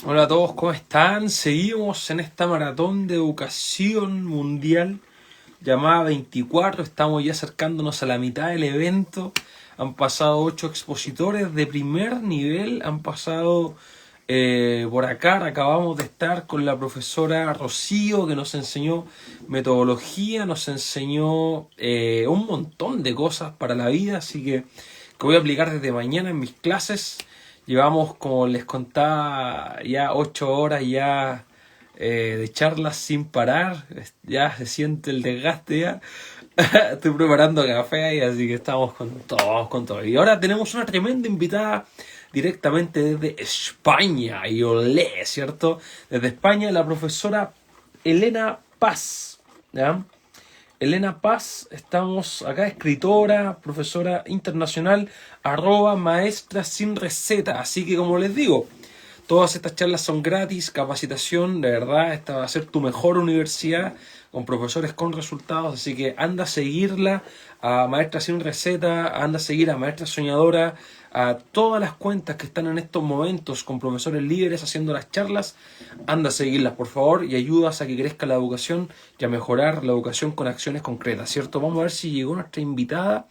Hola a todos, ¿cómo están? Seguimos en esta maratón de educación mundial llamada 24. Estamos ya acercándonos a la mitad del evento. Han pasado 8 expositores de primer nivel. Han pasado por acá. Acabamos de estar con la profesora Rocío, que nos enseñó metodología, nos enseñó un montón de cosas para la vida. Así que voy a aplicar desde mañana en mis clases. Llevamos, como les contaba, ya 8 horas ya de charlas sin parar. Ya se siente el desgaste ya. Estoy preparando café ahí, así que estamos con todo, con todo. Y ahora tenemos una tremenda invitada directamente desde España. Y olé, ¿cierto? Desde España, la profesora Elena Paz. ¿Ya? Elena Paz, estamos acá, escritora, profesora internacional, @maestra sin receta. Así que, como les digo, todas estas charlas son gratis, capacitación, de verdad, esta va a ser tu mejor universidad con profesores con resultados, así que anda a seguirla, a Maestra Sin Receta, anda a seguir a Maestra Soñadora, a todas las cuentas que están en estos momentos con profesores líderes haciendo las charlas, anda a seguirlas por favor y ayudas a que crezca la educación y a mejorar la educación con acciones concretas, ¿cierto? Vamos a ver si llegó nuestra invitada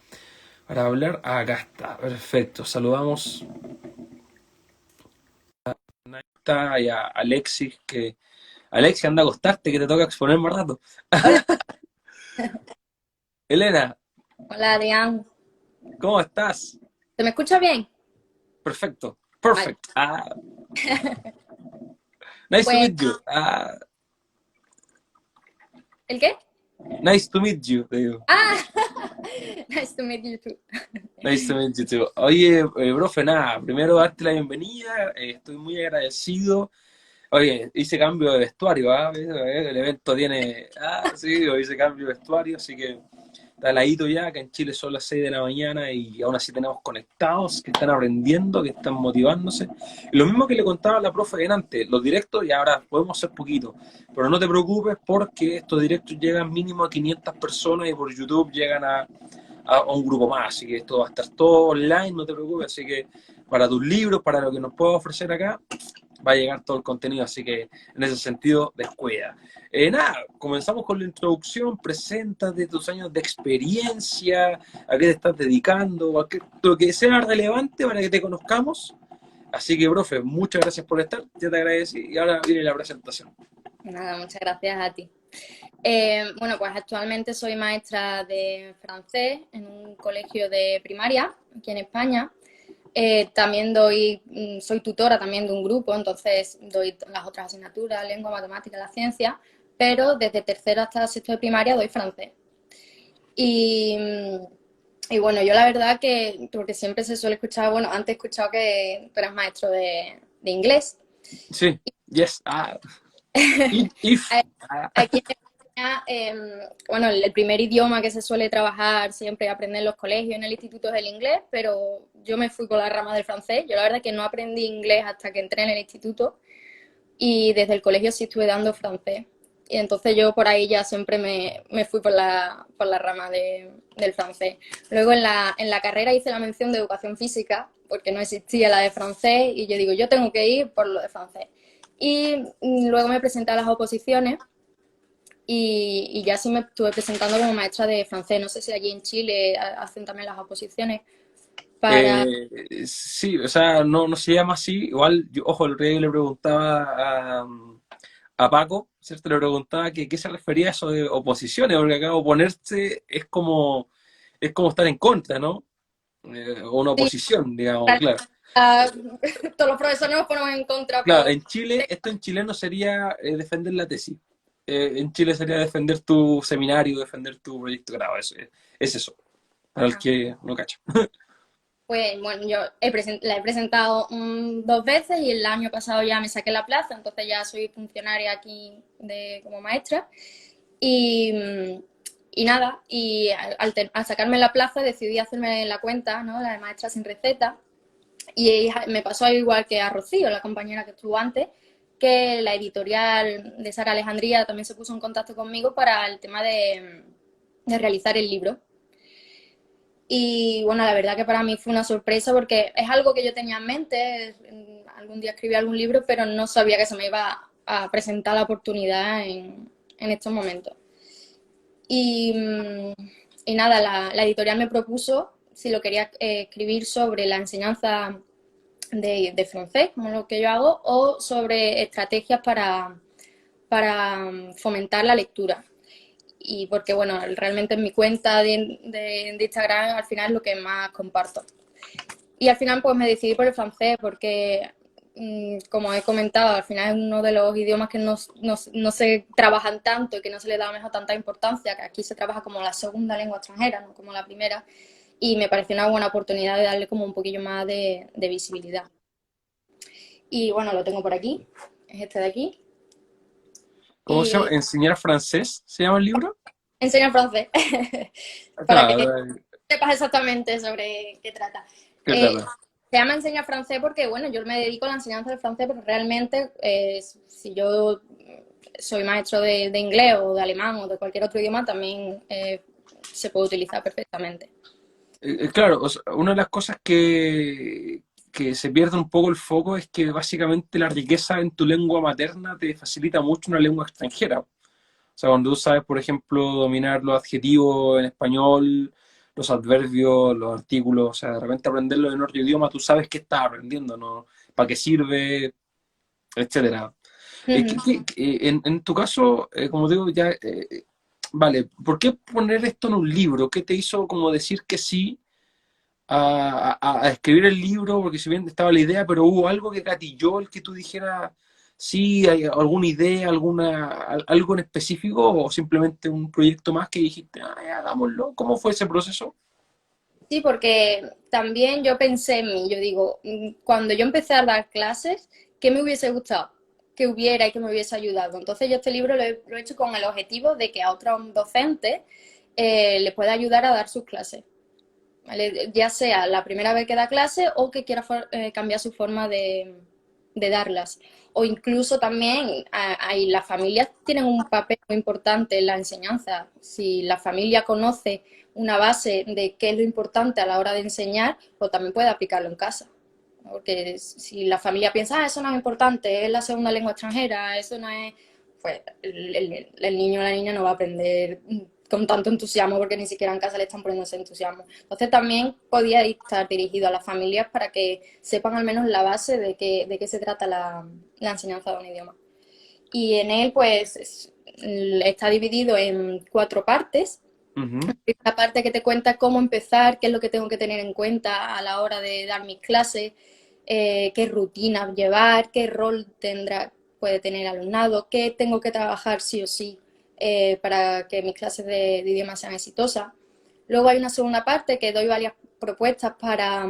para hablar. Acá está, perfecto, saludamos a y a Alexis, que Alexis anda a acostarte, que te toca exponer más rato. Hola, Elena, hola Adrián. ¿cómo estás? ¿Se me escucha bien? Perfecto, Vale. perfect. Nice to Pues, meet you. ¿el qué? Nice to meet you, te digo. Ah, nice to meet you too. Nice to meet you too. Oye, profe, nada, primero darte la bienvenida, estoy muy agradecido. Oye, hice cambio de vestuario, ¿ah? El evento tiene, sí, hice cambio de vestuario, así que está heladito ya, acá en Chile son las 6 de la mañana y aún así tenemos conectados, que están aprendiendo, que están motivándose. Y lo mismo que le contaba a la profe antes, los directos y ahora podemos hacer poquito, pero no te preocupes porque estos directos llegan mínimo a 500 personas y por YouTube llegan a un grupo más, así que esto va a estar todo online, no te preocupes, así que para tus libros, para lo que nos puedas ofrecer acá, va a llegar todo el contenido, así que en ese sentido, descuida. Nada, comenzamos con la introducción, preséntate tus años de experiencia, a qué te estás dedicando, lo que sea relevante para que te conozcamos. Así que, profe, muchas gracias por estar, ya te agradecí y ahora viene la presentación. Nada, muchas gracias a ti. Bueno, pues actualmente soy maestra de francés en un colegio de primaria aquí en España. También soy tutora también de un grupo, entonces doy las otras asignaturas, lengua, matemática, la ciencia, pero desde tercero hasta sexto de primaria doy francés. Y, y bueno, yo la verdad que, porque siempre se suele escuchar, bueno, antes he escuchado que tú eras maestro de inglés. Sí, yes, if, Aquí en España, bueno, el primer idioma que se suele trabajar siempre, aprender en los colegios, en el instituto es el inglés, pero yo me fui por la rama del francés. Yo la verdad que no aprendí inglés hasta que entré en el instituto y desde el colegio sí estuve dando francés. Y entonces yo por ahí ya siempre me fui por la rama del francés. Luego en la carrera hice la mención de educación física, porque no existía la de francés, y yo digo, yo tengo que ir por lo de francés. Y luego me presenté a las oposiciones y ya sí me estuve presentando como maestra de francés. No sé si allí en Chile hacen también las oposiciones para... sí, o sea, no se llama así. Igual, ojo, el rey le preguntaba a Paco, ¿cierto? Le preguntaba que qué se refería a eso de oposiciones, porque acá oponerse es como estar en contra, ¿no? O una Sí, oposición, digamos, claro. todos los profesores nos ponemos en contra Claro, por... en Chile, esto en chileno sería defender la tesis. En Chile sería defender tu seminario, defender tu proyecto de grado. Es eso, para el que no cacha. Pues bueno, la he presentado 2 veces y el año pasado ya me saqué la plaza, entonces ya soy funcionaria aquí como maestra. Y, y nada, y al sacarme la plaza decidí hacerme la cuenta, ¿no? La de maestra sin receta. Y me pasó igual que a Rocío, la compañera que estuvo antes, que la editorial de Sara Alejandría también se puso en contacto conmigo para el tema de realizar el libro. Y bueno, la verdad que para mí fue una sorpresa porque es algo que yo tenía en mente, algún día escribí algún libro, pero no sabía que se me iba a presentar la oportunidad en estos momentos. Y, y nada, la editorial me propuso si lo quería escribir sobre la enseñanza de francés, como lo que yo hago, o sobre estrategias para fomentar la lectura. Y porque, bueno, realmente en mi cuenta de Instagram al final es lo que más comparto. Y al final pues me decidí por el francés porque, como he comentado, al final es uno de los idiomas que no se trabajan tanto y que no se le da a lo mejor tanta importancia, que aquí se trabaja como la segunda lengua extranjera, no como la primera, y me pareció una buena oportunidad de darle como un poquillo más de visibilidad. Y bueno, lo tengo por aquí, es este de aquí. ¿Cómo se llama? Y ¿Enseñar francés? ¿Se llama el libro? enseño francés, para que Claro, sepas exactamente sobre qué trata. ¿qué trata? Se llama Enseña Francés porque, bueno, yo me dedico a la enseñanza del francés, pero realmente si yo soy maestro de inglés o de alemán o de cualquier otro idioma, también se puede utilizar perfectamente. Claro, o sea, una de las cosas que se pierde un poco el foco es que básicamente la riqueza en tu lengua materna te facilita mucho una lengua extranjera. O sea, cuando tú sabes, por ejemplo, dominar los adjetivos en español, los adverbios, los artículos, o sea, de repente aprenderlo en otro idioma, tú sabes qué estás aprendiendo, ¿no? ¿Para qué sirve? Etcétera. En tu caso, como digo, ya, vale, ¿por qué poner esto en un libro? ¿Qué te hizo como decir que sí a escribir el libro? Porque si bien estaba la idea, pero hubo algo que gatilló el que tú dijeras, sí, hay alguna idea, algo en específico, o simplemente un proyecto más que dijiste, "Ay, hagámoslo". ¿Cómo fue ese proceso? Sí, porque también yo pensé en mí, yo digo, cuando yo empecé a dar clases, ¿qué me hubiese gustado que hubiera y que me hubiese ayudado? Entonces yo este libro lo he hecho con el objetivo de que a otros docentes les pueda ayudar a dar sus clases, ¿vale? Ya sea la primera vez que da clase o que quiera cambiar su forma de darlas. O incluso también ahí las familias tienen un papel muy importante en la enseñanza. Si la familia conoce una base de qué es lo importante a la hora de enseñar, pues también puede aplicarlo en casa. Porque si la familia piensa, ah, eso no es importante, es la segunda lengua extranjera, eso no es, pues el niño o la niña no va a aprender con tanto entusiasmo porque ni siquiera en casa le están poniendo ese entusiasmo. Entonces también podía estar dirigido a las familias para que sepan al menos la base de qué se trata la enseñanza de un idioma. Y en él pues está dividido en 4 partes. Ujú. La parte que te cuenta cómo empezar, qué es lo que tengo que tener en cuenta a la hora de dar mis clases, qué rutina llevar, qué rol puede tener el alumnado, qué tengo que trabajar sí o sí para que mis clases de idioma sean exitosas. Luego hay una segunda parte que doy varias propuestas para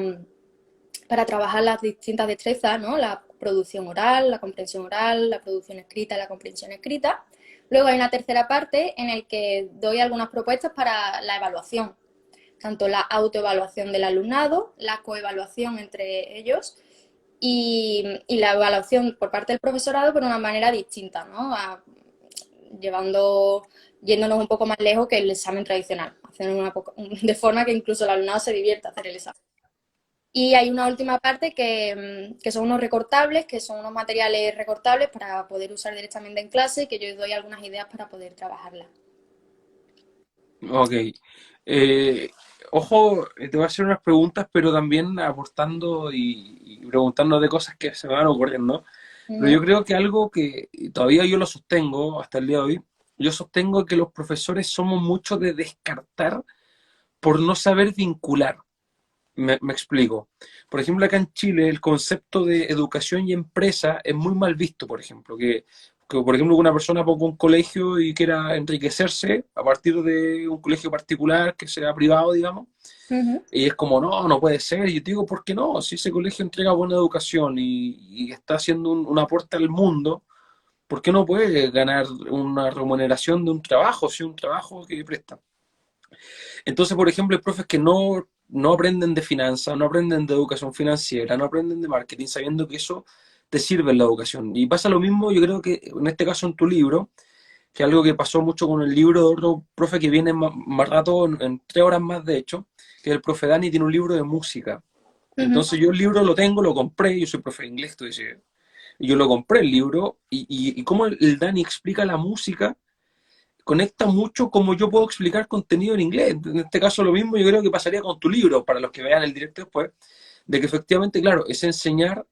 trabajar las distintas destrezas, ¿no? La producción oral, la comprensión oral, la producción escrita, la comprensión escrita. Luego hay una tercera parte en la que doy algunas propuestas para la evaluación, tanto la autoevaluación del alumnado, la coevaluación entre ellos y la evaluación por parte del profesorado por una manera distinta, ¿no? Yéndonos un poco más lejos que el examen tradicional, de forma que incluso el alumnado se divierta hacer el examen. Y hay una última parte que son unos recortables, que son unos materiales recortables para poder usar directamente en clase, que yo les doy algunas ideas para poder trabajarlas. Ok. Eh, Ojo, te voy a hacer unas preguntas, pero también aportando y preguntando de cosas que se me van ocurriendo. Pero yo Ujú. creo que algo que y todavía yo lo sostengo hasta el día de hoy, yo sostengo que los profesores somos mucho de descartar por no saber vincular. Me explico. Por ejemplo, acá en Chile el concepto de educación y empresa es muy mal visto, por ejemplo, que, por ejemplo, una persona ponga un colegio y quiera enriquecerse a partir de un colegio particular que sea privado, digamos, Ujú. y es como, no, no puede ser. Y yo te digo, ¿por qué no? Si ese colegio entrega buena educación y está haciendo un aporte al mundo, ¿por qué no puede ganar una remuneración de un trabajo, si un trabajo que presta? Entonces, por ejemplo, hay profes que no aprenden de finanzas, no aprenden de educación financiera, no aprenden de marketing, sabiendo que eso te sirve en la educación. Y pasa lo mismo, yo creo que en este caso en tu libro, que es algo que pasó mucho con el libro de otro profe que viene más rato, en 3 horas más de hecho, que el profe Dani tiene un libro de música. Ujú. Entonces yo el libro lo tengo, lo compré, yo soy profe de inglés, y yo lo compré el libro, y cómo el Dani explica la música, conecta mucho como yo puedo explicar contenido en inglés. En este caso lo mismo yo creo que pasaría con tu libro, para los que vean el directo después, de que efectivamente, claro, es enseñar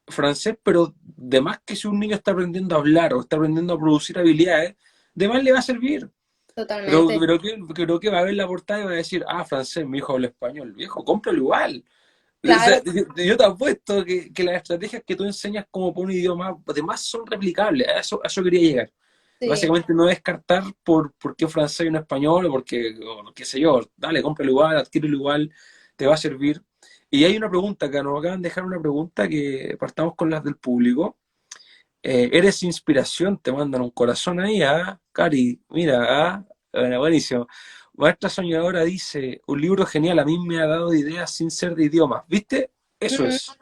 francés, pero de más que si un niño está aprendiendo a hablar o está aprendiendo a producir habilidades, de más le va a servir. Totalmente. Creo que va a ver la portada y va a decir, ah, francés, mi hijo habla español, viejo, cómpralo igual. O Claro, sea, yo te apuesto que las estrategias que tú enseñas como por un idioma, además son replicables, a eso quería llegar. sí. Básicamente no descartar por qué francés y no español, o porque, o qué sé yo, dale, cómpralo igual, adquiérelo igual, te va a servir. Y hay una pregunta que nos acaban de dejar una pregunta que partamos con las del público. Eres inspiración, te mandan un corazón ahí, ¿ah? Cari, mira, ¿ah? Bueno, buenísimo. Maestra Soñadora dice, un libro genial, a mí me ha dado ideas sin ser de idiomas. ¿Viste? Eso Ujú. es, Ella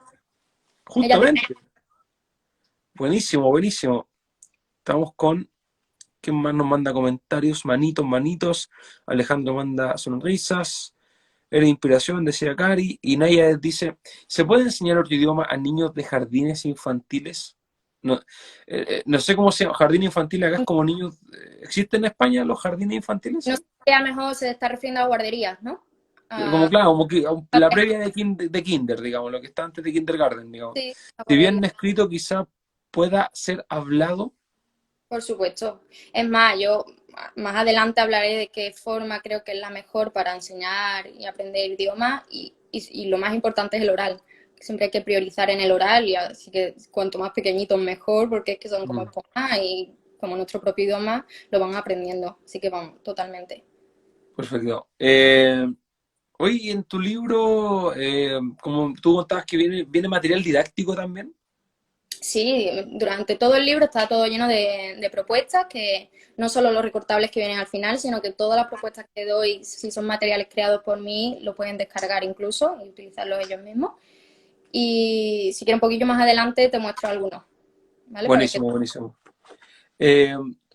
tiene justamente. Buenísimo, buenísimo. Estamos con, ¿quién más nos manda comentarios? Manitos, manitos. Alejandro manda sonrisas. Eres inspiración, decía Cari. Y Naya dice, ¿se puede enseñar otro idioma a niños de jardines infantiles? No, no sé cómo se llama, jardín infantil acá es como niños. ¿Existen en España los jardines no infantiles? sé si a lo mejor se está refiriendo a guarderías, ¿no? Como Ah, claro, como que la previa de kinder, digamos, lo que está antes de kindergarten, digamos. sí, a Si guarderías, bien escrito quizá pueda ser hablado. por supuesto. Es más, yo más adelante hablaré de qué forma creo que es la mejor para enseñar y aprender idiomas y lo más importante es el oral. Siempre hay que priorizar en el oral y así que cuanto más pequeñitos mejor porque es que son como Mm, esponjas y como nuestro propio idioma lo van aprendiendo. Así que vamos, totalmente. perfecto. Oye, en tu libro, como tú contabas que viene material didáctico también. Sí, durante todo el libro está todo lleno de propuestas, que no solo los recortables que vienen al final, sino que todas las propuestas que doy, si son materiales creados por mí, lo pueden descargar incluso y utilizarlos ellos mismos. Y si quieres un poquillo más adelante te muestro algunos, ¿vale? Para que... Buenísimo, buenísimo.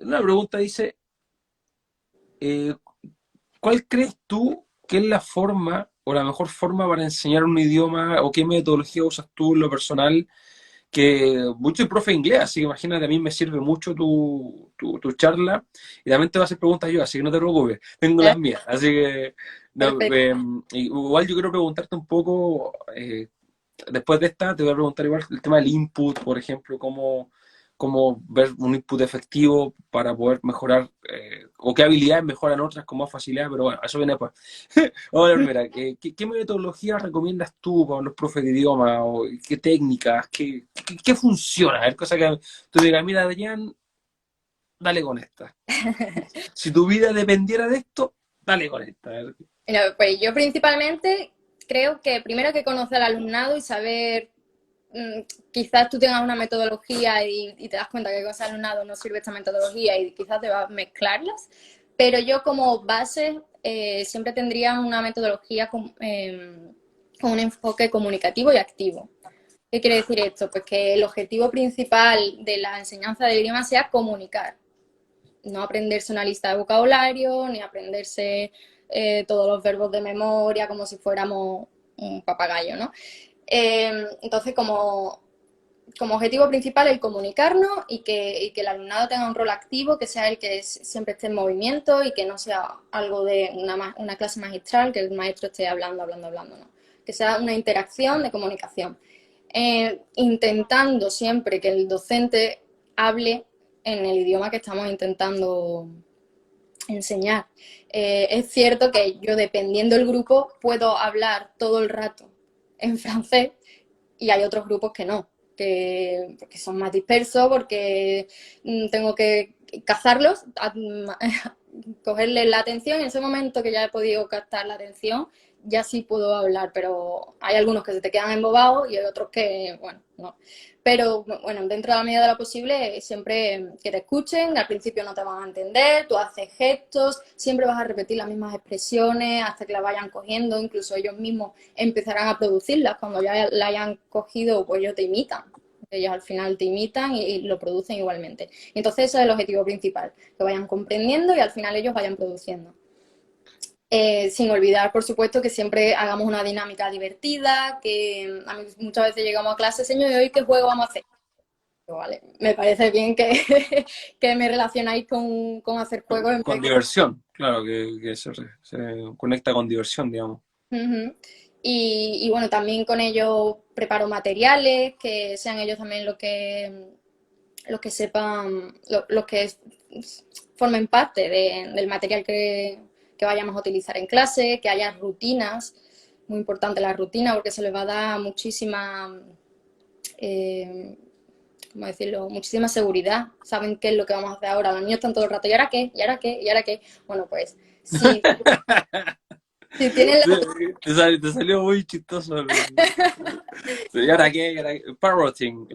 Una pregunta dice, eh, ¿cuál crees tú que es la forma o la mejor forma para enseñar un idioma o qué metodología usas tú en lo personal? Que mucho soy profe de inglés, así que imagínate, a mí me sirve mucho tu charla y también te voy a hacer preguntas yo, así que no te preocupes, tengo las mías. Así que, no, Perfecto. igual yo quiero preguntarte un poco, después de esta, te voy a preguntar igual el tema del input, por ejemplo, cómo ver un input efectivo para poder mejorar, o qué habilidades mejoran otras con más facilidad, pero bueno, eso viene después. Vamos a la primera. ¿Qué metodología recomiendas tú para los profes de idioma? ¿O qué técnicas? ¿Qué funciona? A ver, cosa que tú digas, mira, Adrián, dale con esta. Si tu vida dependiera de esto, dale con esta. A ver. Mira, pues yo principalmente creo que primero hay que conocer al alumnado y saber, mm, quizás tú tengas una metodología y te das cuenta que con ese alumnado no sirve esta metodología y quizás te vas a mezclarlas, pero yo como base siempre tendría una metodología con un enfoque comunicativo y activo. ¿Qué quiere decir esto? Pues que el objetivo principal de la enseñanza del idioma sea comunicar, no aprenderse una lista de vocabulario, ni aprenderse todos los verbos de memoria como si fuéramos un papagayo, ¿no? Entonces, como objetivo principal el comunicarnos y que el alumnado tenga un rol activo, que sea el que siempre esté en movimiento y que no sea algo de una clase magistral, que el maestro esté hablando, hablando, hablando, ¿no? Que sea una interacción de comunicación. Intentando siempre que el docente hable en el idioma que estamos intentando enseñar. Es cierto que yo, dependiendo del grupo, puedo hablar todo el rato en francés y hay otros grupos que no, porque son más dispersos, porque tengo que cazarlos, cogerles la atención. En ese momento que ya he podido captar la atención, ya sí puedo hablar, pero hay algunos que se te quedan embobados y hay otros que, bueno, no. Pero bueno, dentro de la medida de lo posible, siempre que te escuchen, al principio no te van a entender, tú haces gestos, siempre vas a repetir las mismas expresiones hasta que las vayan cogiendo, incluso ellos mismos empezarán a producirlas, cuando ya la hayan cogido, pues ellos te imitan. ellos al final te imitan y lo producen igualmente. Entonces ese es el objetivo principal, que vayan comprendiendo y al final ellos vayan produciendo. Sin olvidar, por supuesto, que siempre hagamos una dinámica divertida, que a mí muchas veces llegamos a clase, señor, ¿y hoy qué juego vamos a hacer? Pues vale, me parece bien que, que me relacionáis con hacer juegos en vez Con diversión, claro, que se conecta con diversión, digamos. Ujú. Y bueno, también con ellos preparo materiales, que sean ellos también los que sepan, los que formen parte del material que vayamos a utilizar en clase, que haya rutinas, muy importante la rutina porque se les va a dar muchísima, eh, ¿cómo decirlo? Muchísima seguridad. Saben qué es lo que vamos a hacer ahora. Los niños están todo el rato, ¿y ahora qué? ¿Y ahora qué? ¿Y ahora qué? Bueno, pues sí. Si tienen la... Te salió muy chistoso. ¿Y ahora qué? ¿Y ahora qué? El parroting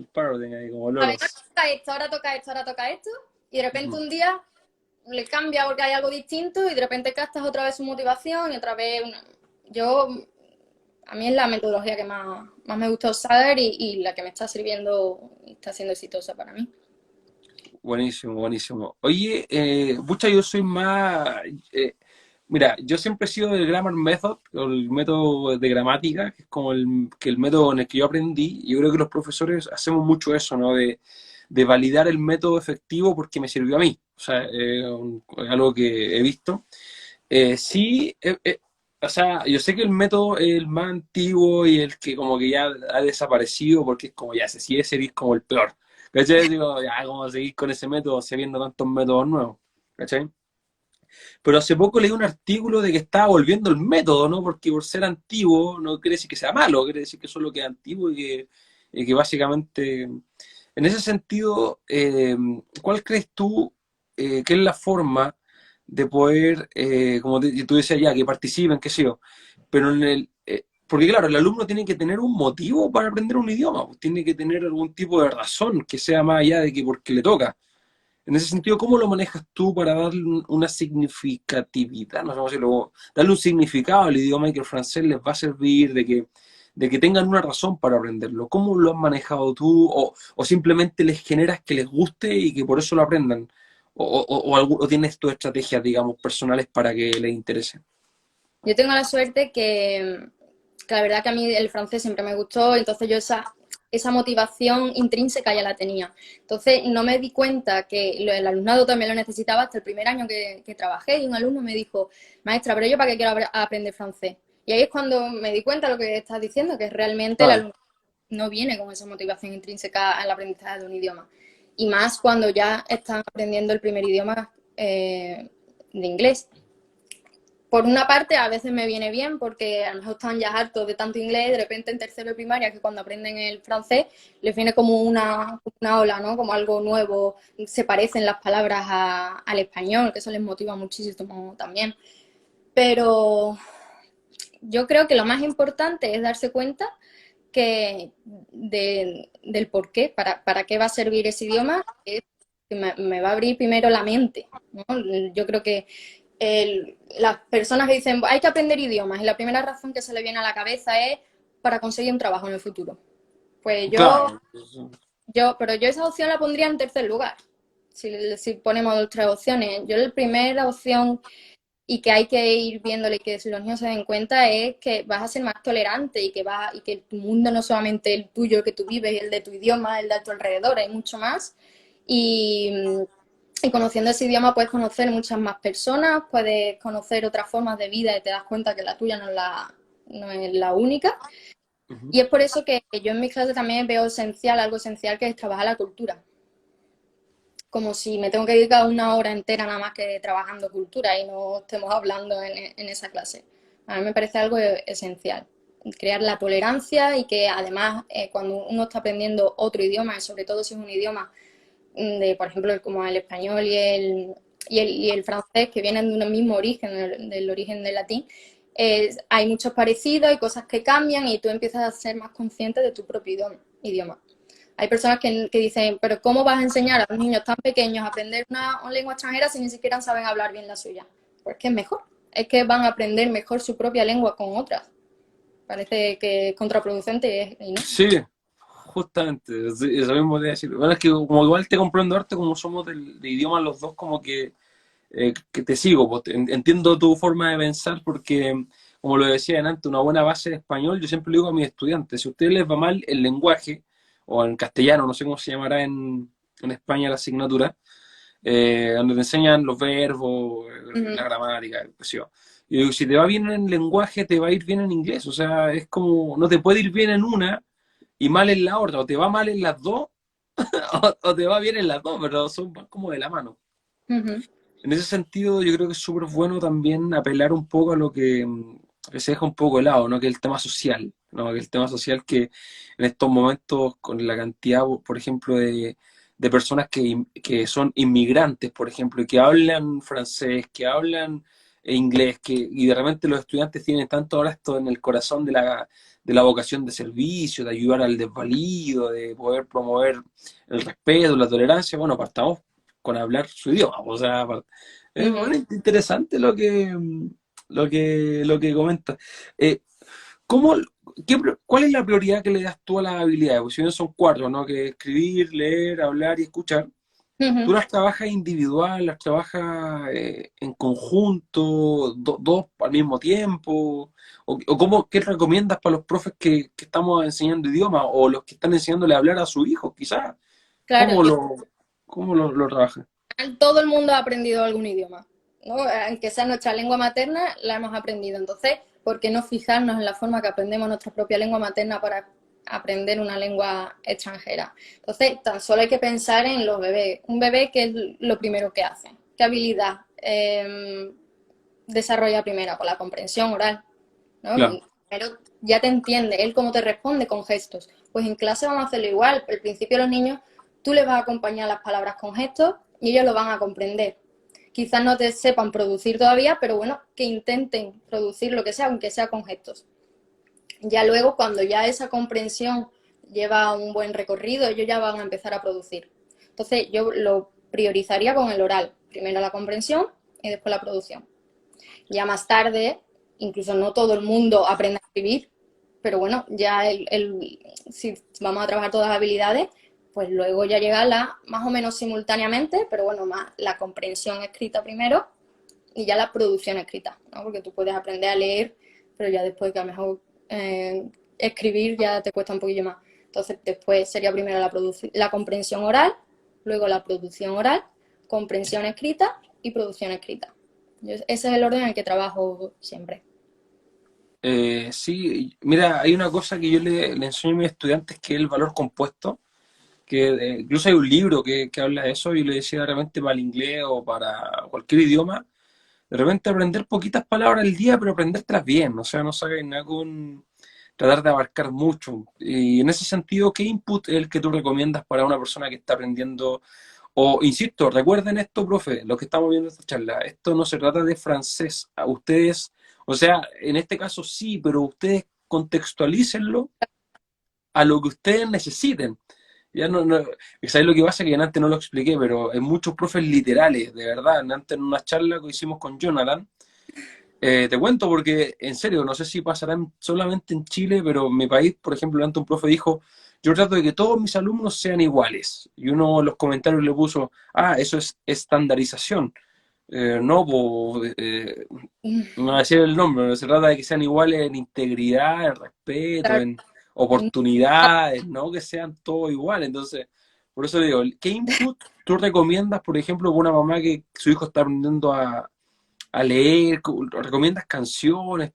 ahí, como A ver, loros. ahora toca esto, ahora toca esto, ahora toca esto, y de repente Ujú. un día le cambia porque hay algo distinto y de repente captas otra vez su motivación y otra vez... Yo, a mí es la metodología que más me gusta usar y la que me está sirviendo y está siendo exitosa para mí. Buenísimo, buenísimo. Oye, pucha, yo soy más... mira, yo siempre he sido del Grammar Method, o el método de gramática, que es como el método en el que yo aprendí. Yo creo que los profesores hacemos mucho eso, ¿no? De validar el método efectivo porque me sirvió a mí. O sea, algo que he visto. Sí, o sea, yo sé que el método es el más antiguo y el que como que ya ha desaparecido porque es como ya se sigue ser como el peor. ¿Cachai? Digo, ya, como seguir con ese método, si habiendo tantos métodos nuevos. ¿Cachai? Pero hace poco leí un artículo de que estaba volviendo el método, ¿no? Porque por ser antiguo no quiere decir que sea malo, quiere decir que solo que es antiguo y que básicamente... En ese sentido, ¿cuál crees tú que es la forma de poder, como tú decías ya, que participen, qué sé yo, pero porque claro, el alumno tiene que tener un motivo para aprender un idioma, pues, tiene que tener algún tipo de razón que sea más allá de que porque le toca. En ese sentido, ¿cómo lo manejas tú para darle una significatividad, no sé cómo decirlo, darle un significado al idioma y que el francés les va a servir, de que tengan una razón para aprenderlo? ¿Cómo lo has manejado tú? O simplemente les generas que les guste y que por eso lo aprendan? ¿O tienes tus estrategias, digamos, personales para que les interese? Yo tengo la suerte que la verdad que a mí el francés siempre me gustó, entonces yo esa motivación intrínseca ya la tenía. Entonces no me di cuenta que el alumnado también lo necesitaba hasta el primer año que trabajé y un alumno me dijo, maestra, pero yo para qué quiero aprender francés. Y ahí es cuando me di cuenta de lo que estás diciendo, que realmente el Claro. alumno no viene con esa motivación intrínseca al aprendizaje de un idioma. Y más cuando ya están aprendiendo el primer idioma de inglés. Por una parte, a veces me viene bien porque a lo mejor están ya hartos de tanto inglés y de repente en tercero de primaria, que cuando aprenden el francés, les viene como una ola, ¿no? Como algo nuevo, se parecen las palabras al español, que eso les motiva muchísimo también. Pero yo creo que lo más importante es darse cuenta del por qué, para qué va a servir ese idioma, que me va a abrir primero la mente, ¿no? Yo creo que las personas que dicen hay que aprender idiomas y la primera razón que se le viene a la cabeza es para conseguir un trabajo en el futuro. Pues Claro. pero yo esa opción la pondría en tercer lugar. Si ponemos tres opciones, yo la primera opción y que hay que ir viéndole y que si los niños se den cuenta es que vas a ser más tolerante y que tu mundo no solamente el tuyo, el que tú vives, el de tu idioma, el de tu alrededor, hay mucho más. Y, y conociendo ese idioma puedes conocer muchas más personas, puedes conocer otras formas de vida y te das cuenta que la tuya no es la única. Ujú. Y es por eso que yo en mis clases también veo algo esencial que es trabajar la cultura. Como si me tengo que dedicar una hora entera nada más que trabajando cultura y no estemos hablando en esa clase. A mí me parece algo esencial. Crear la tolerancia y que además cuando uno está aprendiendo otro idioma, y sobre todo si es un idioma de, por ejemplo, como el español y el francés, que vienen de un mismo origen, del origen del latín, hay muchos parecidos, hay cosas que cambian y tú empiezas a ser más consciente de tu propio idioma. Hay personas que dicen, pero ¿cómo vas a enseñar a los niños tan pequeños a aprender una lengua extranjera si ni siquiera saben hablar bien la suya? Pues que es mejor, es que van a aprender mejor su propia lengua con otras. Parece que es contraproducente y no. Sí, justamente, sí, eso mismo te iba a decir. Bueno, es que como igual te comprendo harto, como somos de idioma los dos, como que te sigo, pues, entiendo tu forma de pensar porque, como lo decía antes, una buena base de español, yo siempre le digo a mis estudiantes, si a ustedes les va mal el lenguaje, o en castellano, no sé cómo se llamará en España la asignatura, donde te enseñan los verbos, Ujú, la gramática, qué sé yo. Y digo, si te va bien en lenguaje, te va a ir bien en inglés, o sea, es como, no te puede ir bien en una y mal en la otra, o te va mal en las dos, o te va bien en las dos, pero son van como de la mano. ujú. En ese sentido, yo creo que es súper bueno también apelar un poco a lo que se deja un poco de lado, ¿no? Que el tema social, ¿no? Que el tema social que en estos momentos, con la cantidad, por ejemplo, de personas que son inmigrantes, por ejemplo, y que hablan francés, que hablan inglés, y de repente los estudiantes tienen tanto ahora esto en el corazón de la vocación de servicio, de ayudar al desvalido, de poder promover el respeto, la tolerancia, bueno, partamos con hablar su idioma. O sea, es Ujú. bueno, interesante lo que comenta. Eh, ¿cómo, cuál es la prioridad que le das tú a las habilidades? Porque si bien son cuatro, ¿no? Que escribir, leer, hablar y escuchar. ¿Tú Ujú. las trabajas individual, las trabajas en conjunto, dos al mismo tiempo? ¿O qué recomiendas para los profes que estamos enseñando idiomas o los que están enseñándole a hablar a sus hijos, quizás? Claro, ¿Cómo lo trabajas? todo el mundo ha aprendido algún idioma, ¿no? Aunque sea nuestra lengua materna, la hemos aprendido. Entonces, ¿por qué no fijarnos en la forma que aprendemos nuestra propia lengua materna para aprender una lengua extranjera? Entonces, tan solo hay que pensar en los bebés. Un bebé, ¿qué es lo primero que hace? ¿Qué habilidad desarrolla primero? Con la comprensión oral, ¿no? Claro, Pero ya te entiende, él cómo te responde con gestos. Pues en clase vamos a hacerlo igual. Al principio los niños, tú les vas a acompañar las palabras con gestos y ellos lo van a comprender. Quizás no te sepan producir todavía, pero bueno, que intenten producir lo que sea, aunque sea con gestos. Ya luego, cuando ya esa comprensión lleva un buen recorrido, ellos ya van a empezar a producir. Entonces, yo lo priorizaría con el oral. Primero la comprensión y después la producción. Ya más tarde, incluso no todo el mundo aprende a escribir, pero bueno, ya si vamos a trabajar todas las habilidades, pues luego ya llega más o menos simultáneamente, pero bueno, más la comprensión escrita primero y ya la producción escrita, ¿no? Porque tú puedes aprender a leer, pero ya después que a lo mejor escribir ya te cuesta un poquillo más. Entonces después sería primero la comprensión oral, luego la producción oral, comprensión escrita y producción escrita. Ese es el orden en el que trabajo siempre. sí, mira, hay una cosa que yo le enseño a mis estudiantes que es el valor compuesto, que incluso hay un libro que habla de eso y le decía de repente para el inglés o para cualquier idioma, de repente aprender poquitas palabras al día, pero aprendértelas bien, o sea, no sabes nada con tratar de abarcar mucho. Y en ese sentido, ¿qué input es el que tú recomiendas para una persona que está aprendiendo? O, insisto, recuerden esto, profe, lo que estamos viendo en esta charla, esto no se trata de francés. A ustedes, o sea, en este caso sí, pero ustedes contextualícenlo a lo que ustedes necesiten. Ya no, ¿sabes lo que pasa? Que antes no lo expliqué, pero hay muchos profes literales, de verdad. Antes en una charla que hicimos con Jonathan, te cuento porque, en serio, no sé si pasará solamente en Chile, pero en mi país, por ejemplo, antes un profe dijo, yo trato de que todos mis alumnos sean iguales. Y uno en los comentarios le puso, eso es estandarización. No, pues, no voy a decir el nombre, pero se trata de que sean iguales en integridad, en respeto, Claro. en oportunidades, no que sean todos iguales. Entonces, por eso digo, ¿qué input tú recomiendas, por ejemplo, para una mamá que su hijo está aprendiendo a leer? ¿Recomiendas canciones?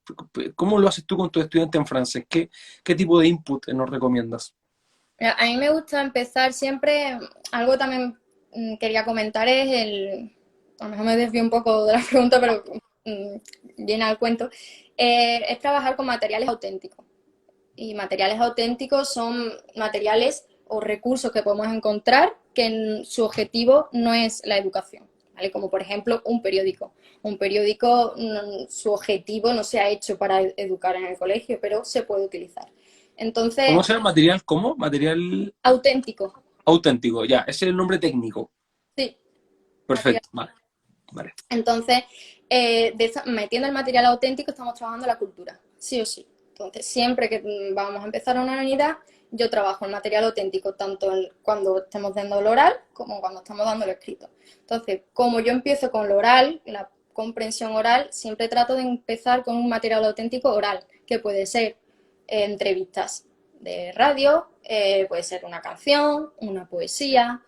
¿Cómo lo haces tú con tu estudiante en francés? ¿Qué tipo de input nos recomiendas? Mira, a mí me gusta empezar siempre, algo también quería comentar es a lo mejor me desvío un poco de la pregunta, pero llena el cuento, es trabajar con materiales auténticos. Y materiales auténticos son materiales o recursos que podemos encontrar que su objetivo no es la educación, ¿vale? Como por ejemplo un periódico. Un periódico, su objetivo no se ha hecho para educar en el colegio, pero se puede utilizar. ¿Cómo Entonces, se llama? ¿Material cómo? Material auténtico, auténtico, ya, ese es el nombre técnico. sí, material. Perfecto, vale, vale. Entonces, metiendo el material auténtico estamos trabajando la cultura, sí o sí. Entonces, siempre que vamos a empezar una unidad, yo trabajo el material auténtico tanto cuando estemos dando el oral como cuando estamos dando el escrito. Entonces, como yo empiezo con lo oral, la comprensión oral, siempre trato de empezar con un material auténtico oral, que puede ser entrevistas de radio, puede ser una canción, una poesía,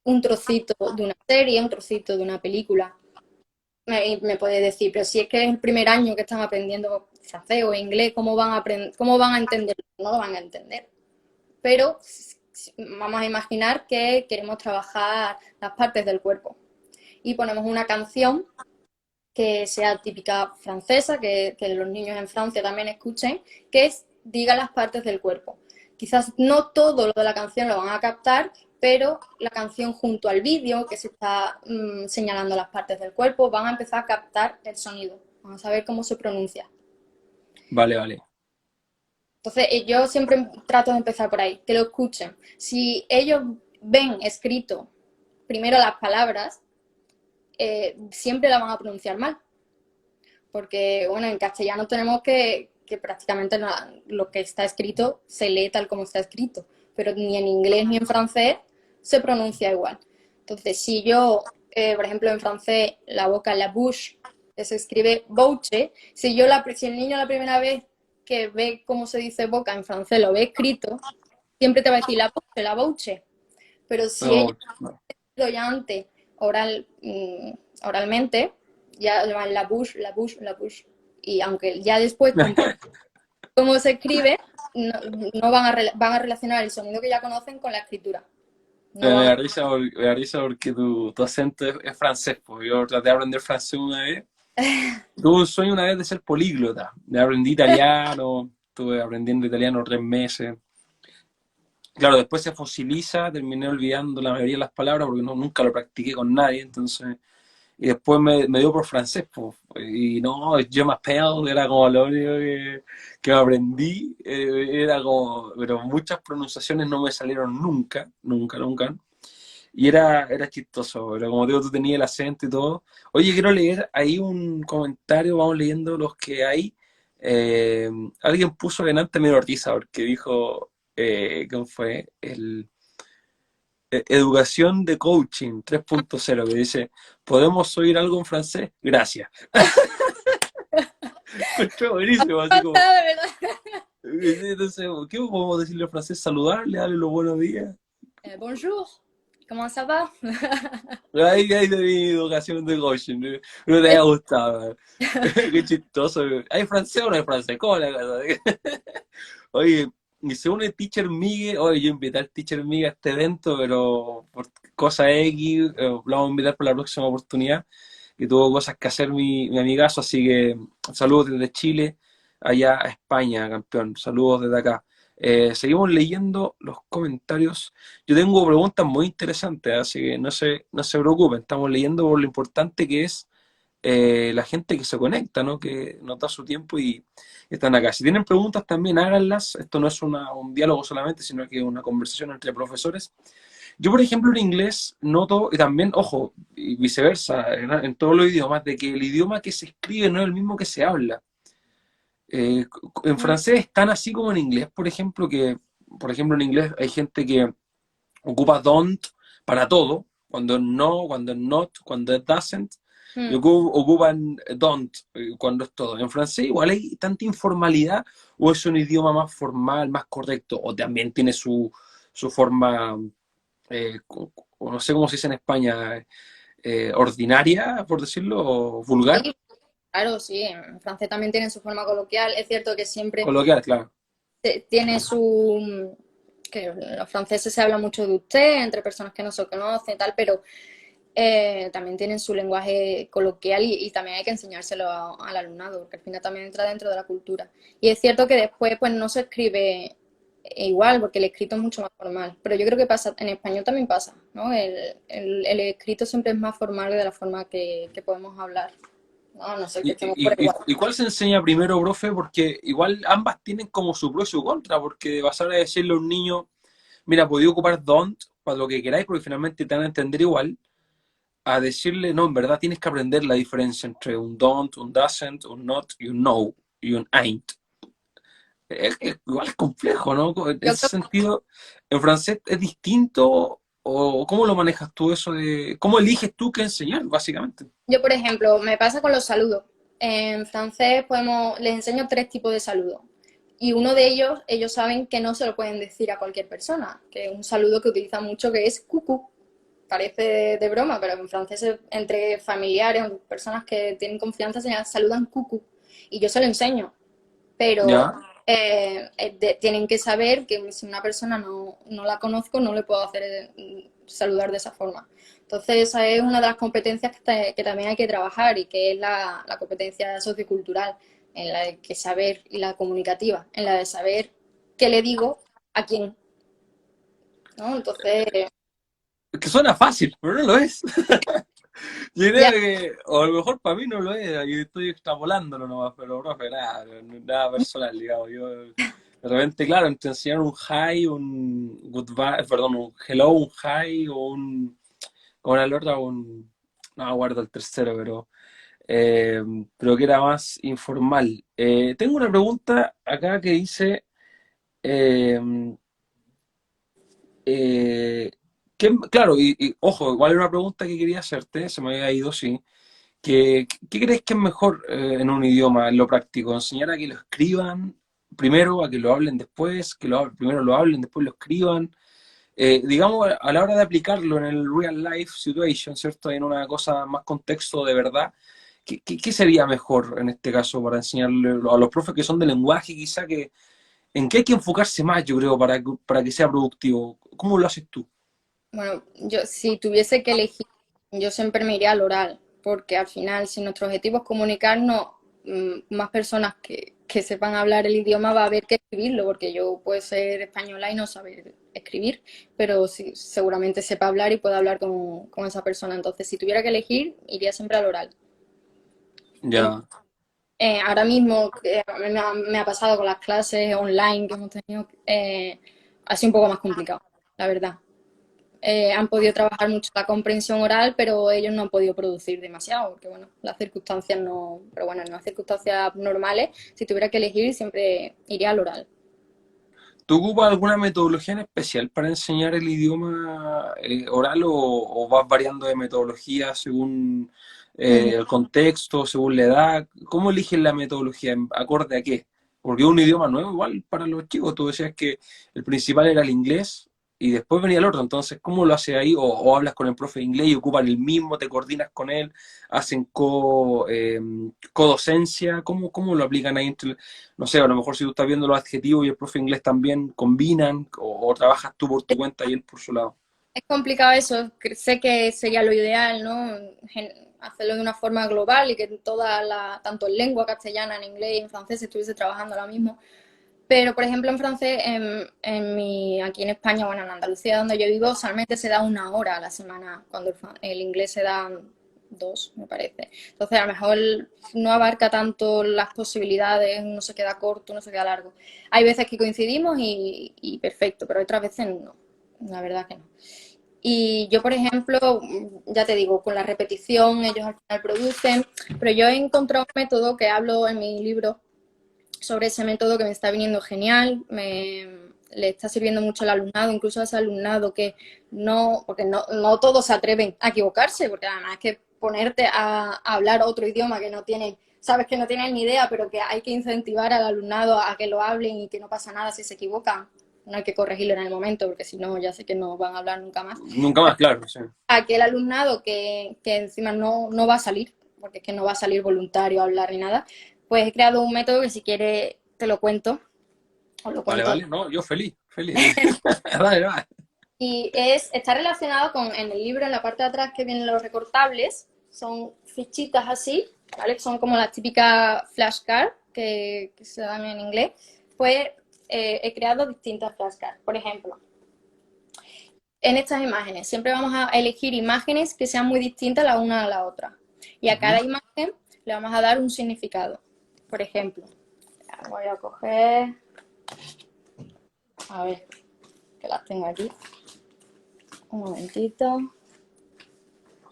un trocito de una serie, un trocito de una película. Me puede decir, pero si es que es el primer año que están aprendiendo francés o inglés, ¿cómo van a entenderlo? No lo van a entender. Pero vamos a imaginar que queremos trabajar las partes del cuerpo y ponemos una canción que sea típica francesa, que los niños en Francia también escuchen, que diga las partes del cuerpo. Quizás no todo lo de la canción lo van a captar, pero la canción junto al vídeo, que se está señalando las partes del cuerpo, van a empezar a captar el sonido. Vamos a ver cómo se pronuncia. Vale, vale. Entonces, yo siempre trato de empezar por ahí, que lo escuchen. Si ellos ven escrito primero las palabras, siempre la van a pronunciar mal. Porque, bueno, en castellano tenemos que prácticamente lo que está escrito se lee tal como está escrito, pero ni en inglés ni en francés se pronuncia igual. Entonces, si yo, por ejemplo, en francés, la boca, la bouche, se escribe bouche, si el niño la primera vez que ve cómo se dice boca en francés lo ve escrito, siempre te va a decir la bouche. Pero si ellos lo ya antes oralmente, ya llaman la bouche, la bouche, la bouche. Y aunque ya después, cómo se escribe, no van a relacionar el sonido que ya conocen con la escritura. No Me van da a... risa, me da risa porque tu acento es francés, pues yo traté de aprender francés una vez. Tuve un sueño una vez de ser políglota. Aprendí italiano, estuve aprendiendo italiano 3 meses. Claro, después se fosiliza, terminé olvidando la mayoría de las palabras porque nunca lo practiqué con nadie, entonces... Y después me dio por francés, pues. Y no, yo más pedo, era como lo único que aprendí. Era como, pero muchas pronunciaciones no me salieron nunca, nunca, nunca. Y era chistoso, pero como digo, tú tenías el acento y todo. Oye, quiero leer ahí un comentario, vamos leyendo los que hay. Alguien puso delante medio Ortiza, porque dijo, ¿cómo fue? Educación de coaching 3.0, que dice, ¿podemos oír algo en francés? Gracias. Encontré buenísimo, así como, De verdad. entonces, ¿qué podemos decirle en francés? Saludarle, darle los buenos días. Bonjour, comment ça va? Ahí de mi educación de coaching, no te haya gustado. Qué chistoso. ¿Hay francés o no hay francés? ¿Cómo la cosa? Oye, y según el Teacher Migue, oye, yo invité al Teacher Migue a este evento, pero por cosa X, lo vamos a invitar por la próxima oportunidad, que tuvo cosas que hacer mi amigazo, así que saludos desde Chile, allá a España, campeón, saludos desde acá. Seguimos leyendo los comentarios. Yo tengo preguntas muy interesantes, así que no se preocupen, estamos leyendo por lo importante que es la gente que se conecta, ¿no? Que nos da su tiempo y están acá. Si tienen preguntas también háganlas. Esto no es un diálogo solamente, sino que es una conversación entre profesores. Yo, por ejemplo, en inglés noto, y también, ojo, y viceversa, en todos los idiomas, de que el idioma que se escribe no es el mismo que se habla. En francés es tan así como en inglés, por ejemplo, que, por ejemplo, en inglés hay gente que ocupa don't para todo, cuando no, cuando not, cuando it doesn't, y ocupan don't cuando es todo. En francés igual hay tanta informalidad, o es un idioma más formal, más correcto, o también tiene su forma, o no sé cómo se dice en España, ordinaria, por decirlo, o vulgar, Sí, claro, sí, en francés también tiene su forma coloquial. Es cierto que siempre coloquial, claro. tiene que los franceses se habla mucho de usted entre personas que no se conocen y tal, pero también tienen su lenguaje coloquial y también hay que enseñárselo al alumnado, porque al final también entra dentro de la cultura. Y es cierto que después pues no se escribe igual, porque el escrito es mucho más formal, pero yo creo que pasa, en español también pasa, ¿no? El escrito siempre es más formal de la forma que podemos hablar. No sé que estemos por igual. ¿Y cuál se enseña primero, profe? Porque igual ambas tienen como su pro y su contra, porque vas a decirle a un niño, mira, podía ocupar don't para lo que queráis, porque finalmente te van a entender igual, a decirle, no, en verdad tienes que aprender la diferencia entre un don't, un doesn't, un not y un no, y un ain't. Igual es complejo, ¿no? En Yo ese sentido, ¿en francés es distinto o cómo lo manejas tú eso de... ¿Cómo eliges tú qué enseñar, básicamente? Yo, por ejemplo, me pasa con los saludos. En francés les enseño tres tipos de saludos. Y uno de ellos, ellos saben que no se lo pueden decir a cualquier persona, que es un saludo que utilizan mucho que es coucou. Parece de broma, pero en francés entre familiares o personas que tienen confianza se saludan coucou. Y yo se lo enseño, pero ¿Ya? tienen que saber que si una persona no la conozco, no le puedo hacer saludar de esa forma. Entonces, esa es una de las competencias que también hay que trabajar y que es la competencia sociocultural, en la de que saber y la comunicativa, en la de saber qué le digo a quién, ¿no? Entonces, Es que suena fácil, pero no lo es. Yo creo ya, que, o a lo mejor para mí no lo es, y estoy extrapolándolo nomás, pero profe, nada, nada personal, digamos. Yo, de repente, claro, entre enseñar un hi, un goodbye, perdón, un hello, un hi, o un, con el otro, un, no guardo el tercero, pero que era más informal. Tengo una pregunta acá que dice, eh, eh, claro, ojo, igual era una pregunta que quería hacerte, se me había ido, sí. ¿Qué crees que es mejor en un idioma, en lo práctico? ¿Enseñar a que lo escriban primero, a que lo hablen después, primero lo hablen, después lo escriban? Digamos, a la hora de aplicarlo en el real life situation, ¿cierto? En una cosa más contexto de verdad, ¿qué sería mejor en este caso para enseñarle a los profes que son de lenguaje, quizá que en qué hay que enfocarse más, yo creo, para que sea productivo? ¿Cómo lo haces tú? bueno, yo si tuviese que elegir, yo siempre me iría al oral, porque al final, si nuestro objetivo es comunicarnos, más personas que sepan hablar el idioma va a haber que escribirlo, porque yo puedo ser española y no saber escribir, pero sí, seguramente sepa hablar y pueda hablar con esa persona. Entonces, si tuviera que elegir, iría siempre al oral. En- Ya. ahora mismo, me ha pasado con las clases online que hemos tenido, ha sido un poco más complicado, la verdad. Han podido trabajar mucho la comprensión oral, pero ellos no han podido producir demasiado, porque bueno, las circunstancias no, pero bueno, en las circunstancias normales, si tuviera que elegir, siempre iría al oral. ¿Tú ocupas alguna metodología en especial para enseñar el idioma oral o vas variando de metodología según Ujú. el contexto, según la edad? ¿Cómo eliges la metodología? ¿Acorde a qué? Porque es un idioma nuevo igual para los chicos. Tú decías que el principal era el inglés y después venía el otro. Entonces, ¿cómo lo haces ahí? O hablas con el profe de inglés y ocupan el mismo, te coordinas con él, hacen codocencia. ¿Cómo lo aplican ahí entre, no sé, a lo mejor si tú estás viendo los adjetivos y el profe inglés también combinan o trabajas tú por tu cuenta y él por su lado? Es complicado eso, sé que sería lo ideal, ¿no? Hacerlo de una forma global y que tanto en lengua castellana, en inglés y en francés estuviese trabajando ahora mismo. Pero, por ejemplo, en francés, aquí en España, bueno, en Andalucía, donde yo vivo, solamente se da una hora a la semana, cuando el inglés se da dos, me parece. Entonces, a lo mejor no abarca tanto las posibilidades, uno se queda corto, uno se queda largo. Hay veces que coincidimos y perfecto, pero otras veces no, la verdad que no. Y yo, por ejemplo, ya te digo, con la repetición ellos al final producen, pero yo he encontrado un método que hablo en mi libro sobre ese método que me está viniendo genial, le está sirviendo mucho al alumnado, incluso a ese alumnado que no, porque no todos se atreven a equivocarse, porque además es que ponerte a hablar otro idioma que no tienen, sabes que no tienen ni idea, pero que hay que incentivar al alumnado a que lo hablen y que no pasa nada si se equivocan. No hay que corregirlo en el momento, porque si no, ya sé que no van a hablar nunca más. Nunca más, claro, sí. Aquel alumnado que encima no va a salir, porque es que no va a salir voluntario a hablar ni nada, pues he creado un método que si quiere te lo cuento, os lo Vale, cuento. vale, no, yo feliz, feliz. Dale, dale. Y está relacionado con, en el libro, en la parte de atrás que vienen los recortables, son fichitas así, ¿vale? Son como las típicas flashcards que se dan en inglés. Pues he creado distintas flashcards. Por ejemplo, en estas imágenes. Siempre vamos a elegir imágenes que sean muy distintas la una a la otra. Y a Ujú. cada imagen le vamos a dar un significado. Por ejemplo, voy a coger, a ver, que las tengo aquí. Un momentito.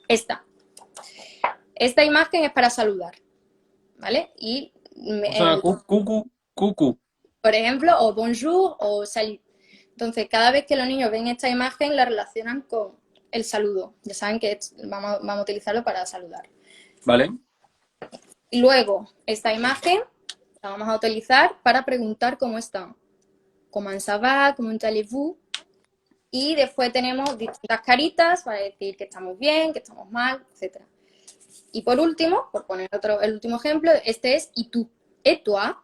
Esta. Esta imagen es para saludar, ¿vale? Y O sea, cucu, cucu. por ejemplo, o bonjour o salut. Entonces, cada vez que los niños ven esta imagen, la relacionan con el saludo. Ya saben que vamos a utilizarlo para saludar. ¿Vale? Y luego, esta imagen la vamos a utilizar para preguntar cómo están. Comment ça va, comment allez-vous. Y después tenemos distintas caritas para decir que estamos bien, que estamos mal, etc. Y por último, por poner el último ejemplo, este es ¿y tú? ¿Et toi?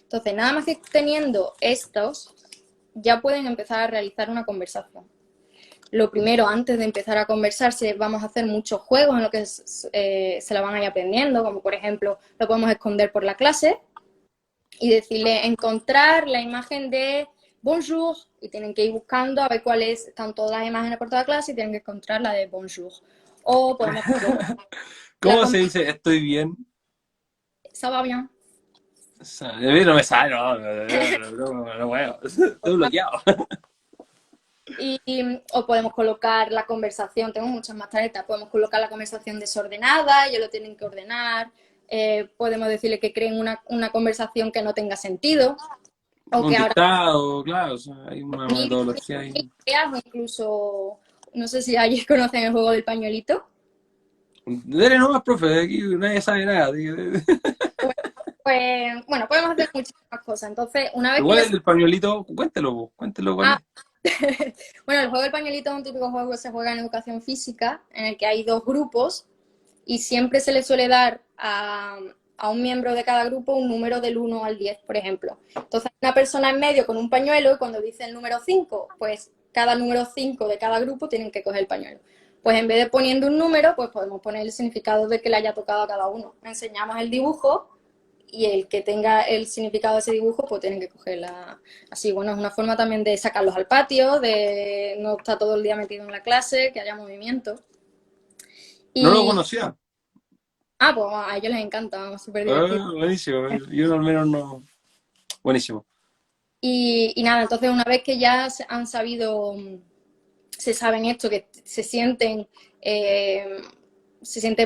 Entonces, nada más que teniendo estos, ya pueden empezar a realizar una conversación. Lo primero, antes de empezar a conversarse, vamos a hacer muchos juegos en los que se la van a ir aprendiendo, como por ejemplo, lo podemos esconder por la clase y decirle encontrar la imagen de bonjour, y tienen que ir buscando a ver cuáles están todas las imágenes por toda clase y tienen que encontrar la de bonjour. O podemos ¿Cómo se dice estoy bien? ça va bien. A mí no me sale, no puedo. Estoy bloqueado. O podemos colocar la conversación, tengo muchas más tarjetas, podemos colocar la conversación desordenada, ellos lo tienen que ordenar, podemos decirle que creen una conversación que no tenga sentido, o Un que ahora dictado, claro, o sea, hay una metodología ahí. o incluso, no sé si ayer conocen el juego del pañuelito. Dele nomás, profe, aquí nadie sabe nada. Pues bueno, podemos hacer muchísimas cosas. Entonces, una vez que ¿Cuál ya... es el pañuelito? Cuéntelo, cuéntelo cuál Ah, es. bueno, el juego del pañuelito es un típico juego que se juega en educación física, en el que hay dos grupos y siempre se le suele dar a un miembro de cada grupo un número del 1 al 10, por ejemplo. Entonces, una persona en medio con un pañuelo y cuando dice el número 5, pues cada número 5 de cada grupo tienen que coger el pañuelo. Pues en vez de poniendo un número, pues podemos poner el significado de que le haya tocado a cada uno. Enseñamos el dibujo y el que tenga el significado de ese dibujo, pues tienen que cogerla así. Bueno, es una forma también de sacarlos al patio, de no estar todo el día metido en la clase, que haya movimiento. No lo Y, conocía. pues a ellos les encanta, súper divertido. Buenísimo. Yo al menos no. Buenísimo. Y nada, entonces una vez que ya han sabido, se saben esto, que se sienten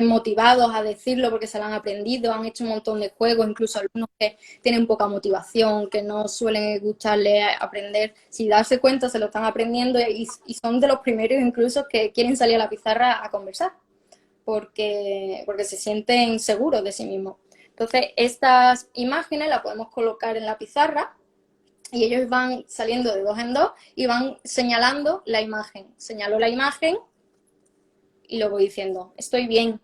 motivados a decirlo porque se lo han aprendido, han hecho un montón de juegos, incluso algunos que tienen poca motivación, que no suelen gustarle aprender, si darse cuenta se lo están aprendiendo y son de los primeros incluso que quieren salir a la pizarra a conversar, porque se sienten seguros de sí mismos. Entonces, estas imágenes las podemos colocar en la pizarra y ellos van saliendo de dos en dos y van señalando la imagen. Señalo la imagen y lo voy diciendo, estoy bien,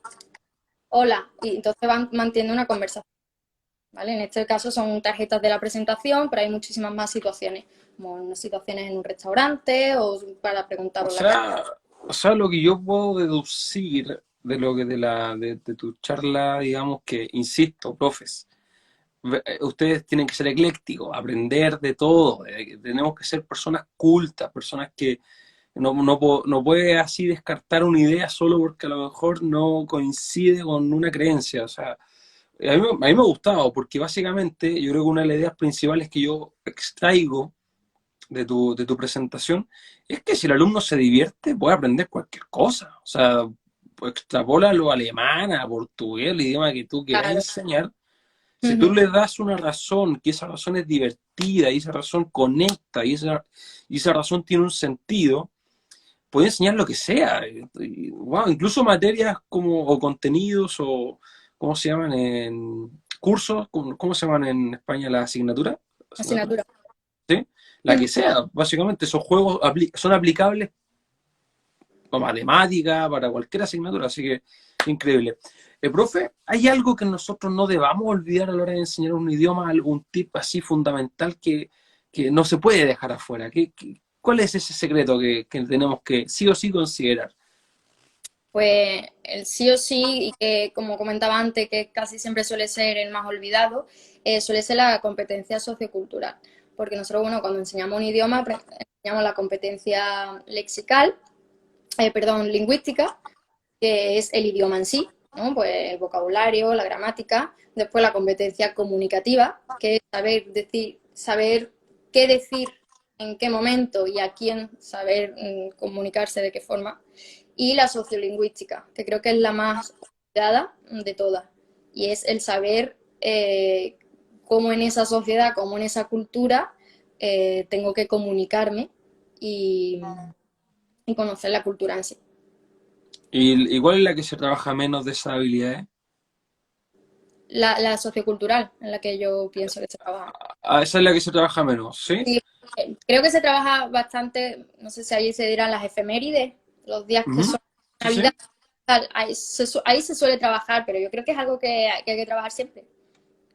hola, y entonces van manteniendo una conversación. ¿Vale? En este caso son tarjetas de la presentación, pero hay muchísimas más situaciones, como situaciones en un restaurante o para preguntar O por la calle. sea, o sea, lo que yo puedo deducir de lo que de tu charla, digamos que, insisto, profes, ustedes tienen que ser eclécticos, aprender de todo, tenemos que ser personas cultas, personas que no puede así descartar una idea solo porque a lo mejor no coincide con una creencia. O sea, a mí me ha gustado porque básicamente yo creo que una de las ideas principales que yo extraigo de tu presentación es que si el alumno se divierte puede aprender cualquier cosa. O sea, extrapólalo a alemán, a portugués, el idioma que tú quieras Claro. enseñar. Si tú Uh-huh. le das una razón, que esa razón es divertida y esa razón conecta y esa razón tiene un sentido, puede enseñar lo que sea. Wow, incluso materias como, o contenidos, o ¿cómo se llaman? En cursos, ¿cómo se llaman en España las asignaturas? ¿Asignaturas? Asignatura. ¿Sí? La que sea. Básicamente esos juegos son aplicables para matemática, para cualquier asignatura, así que increíble. Profe, ¿hay algo que nosotros no debamos olvidar a la hora de enseñar un idioma, algún tip así fundamental que no se puede dejar afuera? ¿Cuál es ese secreto que tenemos que sí o sí considerar? Pues el sí o sí, y que como comentaba antes, que casi siempre suele ser el más olvidado, suele ser la competencia sociocultural. Porque nosotros, bueno, cuando enseñamos un idioma, enseñamos la competencia lexical, lingüística, que es el idioma en sí, ¿no? Pues el vocabulario, la gramática, después la competencia comunicativa, que es saber qué decir, en qué momento y a quién saber comunicarse de qué forma, y la sociolingüística, que creo que es la más olvidada de todas, y es el saber cómo en esa sociedad, cómo en esa cultura tengo que comunicarme y, y conocer la cultura en sí. ¿Y cuál es la que se trabaja menos de esas habilidades? La sociocultural en la que yo pienso que se trabaja. Ah, esa es la que se trabaja menos, ¿sí? Sí, creo que se trabaja bastante, no sé si allí se dirán las efemérides, los días que Ujú. son Sí, Navidad, sí. ahí se suele trabajar, pero yo creo que es algo que hay que trabajar siempre,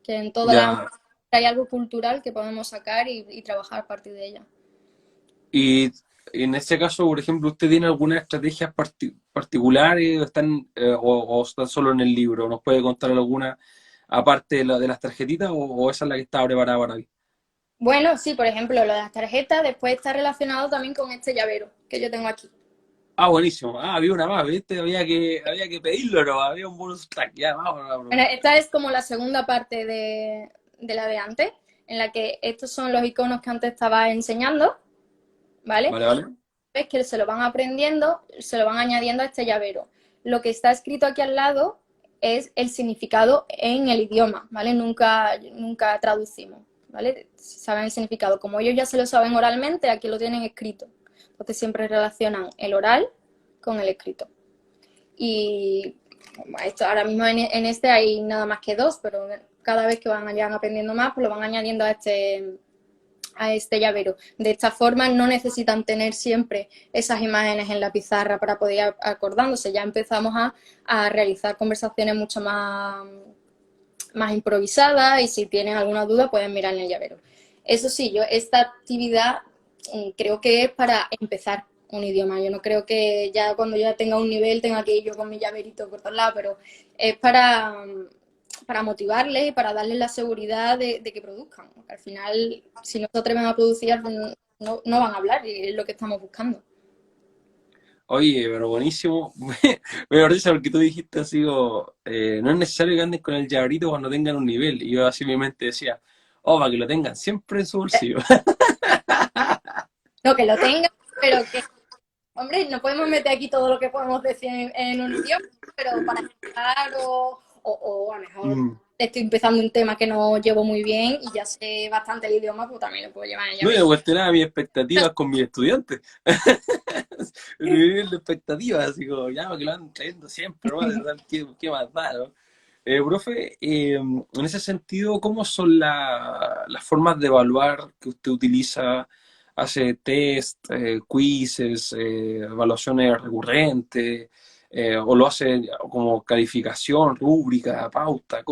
que en toda la Ya. hay algo cultural que podemos sacar y trabajar a partir de ella. Y en este caso, por ejemplo, ¿usted tiene algunas estrategias particulares o están solo en el libro? ¿Nos puede contar alguna aparte de las tarjetitas o esa es la que está preparada para hoy? Bueno, sí, por ejemplo, lo de las tarjetas después está relacionado también con este llavero que yo tengo aquí. Ah, buenísimo. Ah, había una más, ¿viste? Había que pedirlo, ¿no? Había un bonus track. Ya, vamos, vamos. Bueno, esta es como la segunda parte de la de antes, en la que estos son los iconos que antes estaba enseñando, ¿vale? Vale, vale. Es que se lo van aprendiendo, se lo van añadiendo a este llavero. Lo que está escrito aquí al lado es el significado en el idioma, ¿vale? Nunca traducimos, ¿vale? Saben el significado. Como ellos ya se lo saben oralmente, aquí lo tienen escrito. Entonces siempre relacionan el oral con el escrito. Y esto, ahora mismo en este hay nada más que dos, pero cada vez que vayan aprendiendo más, pues lo van añadiendo a este llavero. De esta forma no necesitan tener siempre esas imágenes en la pizarra para poder ir acordándose. Ya empezamos a realizar conversaciones mucho más improvisadas y si tienen alguna duda pueden mirar en el llavero. Eso sí, yo esta actividad creo que es para empezar un idioma. Yo no creo que ya cuando ya tenga un nivel tenga que ir yo con mi llaverito por todos lados, pero es para motivarles y para darles la seguridad de que produzcan. Al final, si no se atreven a producir, no van a hablar y es lo que estamos buscando. Oye, pero buenísimo. Me da risa porque tú dijiste así, no es necesario que andes con el llaverito cuando tengan un nivel. Y yo así en mi mente decía, oh, para que lo tengan siempre en su bolsillo. No, que lo tengan, pero que, hombre, no podemos meter aquí todo lo que podemos decir en un idioma, pero para empezar o a lo mejor Mm. estoy empezando un tema que no llevo muy bien y ya sé bastante el idioma, pues también lo puedo llevar en No, yo llavero. cuestionaba mis expectativas con mis estudiantes. El nivel de expectativas, así como, ya, que lo van trayendo siempre, ¿no? ¿Qué más da, no? Profe, en ese sentido, ¿cómo son las formas de evaluar que usted utiliza? ¿Hace test, quizzes, evaluaciones recurrentes? ¿O lo hace como calificación, rúbrica, pauta?